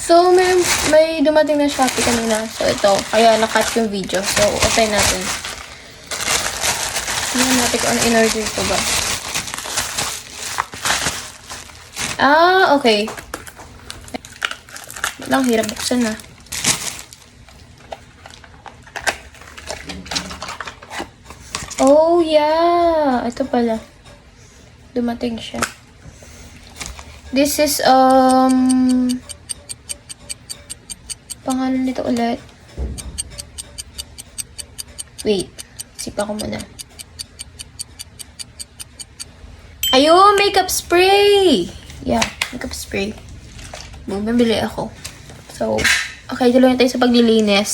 So, may dumating na Shopee kanina. So, ito. Kaya nakat yung video. So, open natin. Tingnan natin kung ano in-order ko ba. Okay. Lang, hirap buksan na. Oh, yeah. Ito pala. Dumating siya. This is, pangalan nito ulit. Wait. Sipa ko muna. Ayun! Makeup spray! Yeah, makeup spray. Bumibili ako. So, okay, tuloy na tayo sa paglilinis.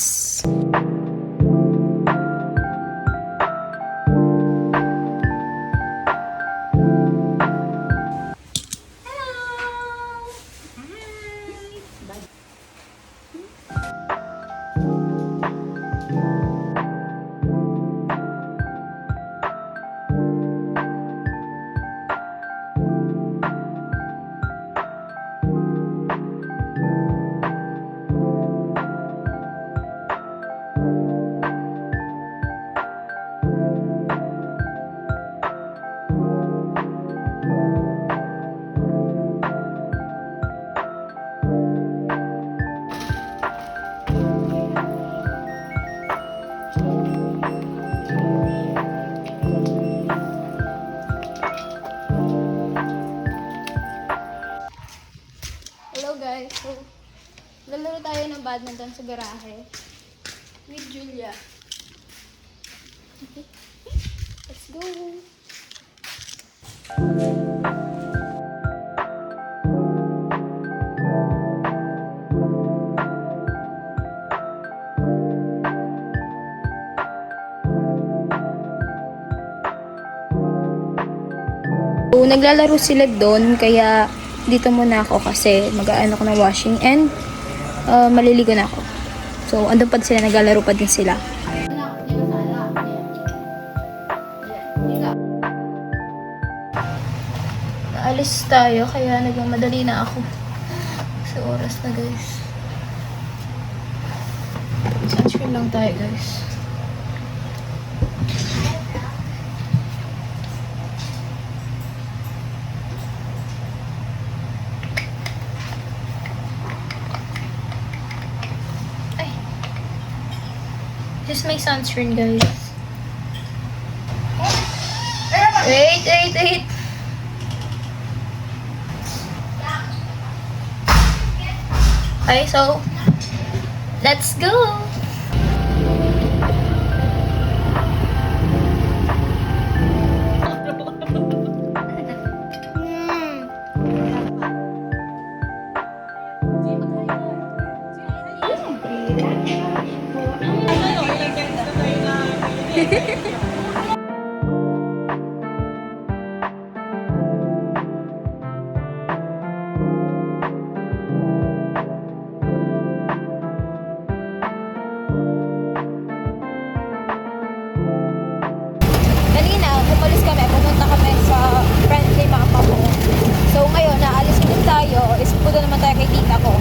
Hello guys, so lalaro tayo ng badminton sa garahe with Julia. Let's go! So, naglalaro sila doon, kaya dito muna ako kasi mag-aano ko ng washing and maliligo na ako. So, andun pa sila, naglalaro pa din sila. Naalis tayo, kaya nagmamadali na ako. Sa oras na guys. Sunscreen lang tayo guys. This is my sunscreen, guys. Wait. Okay, so let's go. Umalis kami, pumunta kami sa friendly mga papo. So ngayon, naalis ulit tayo, is punta naman tayo kay tita ko.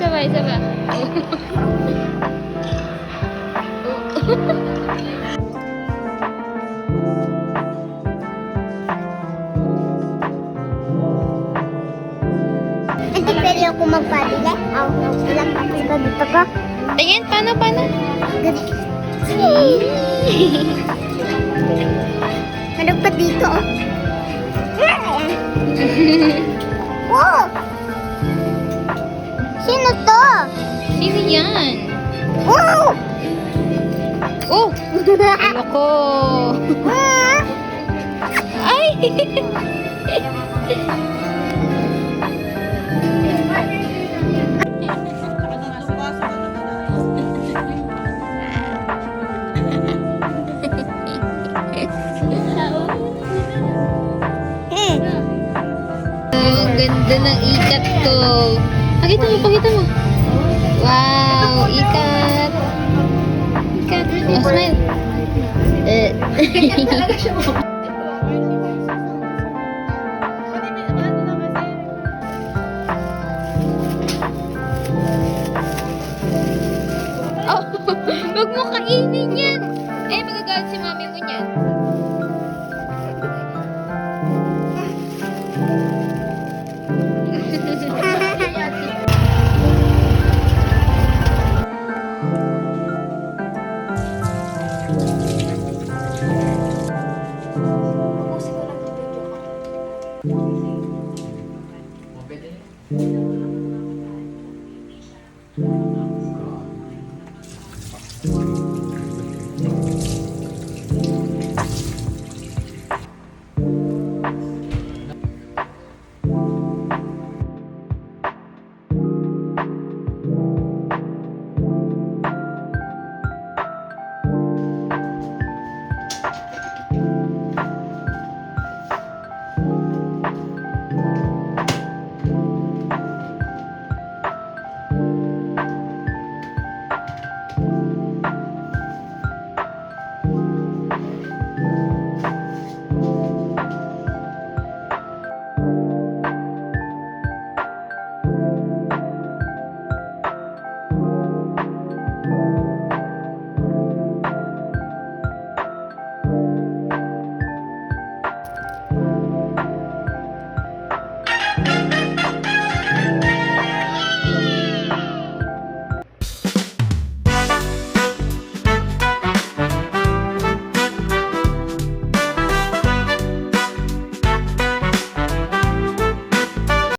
Sabay. Pwede ako magpadila. Ilang kapit ba dito ko? Tingin, paano? Gabi. Ano pa dito? Oh! Sino to? Sino yan? Oh! Oh! Loko! Ay! Ang ganda ng ikat ko. Pakita mo. Wow, ikat. Ikat. Oh, smile. Oh, wag mo kainin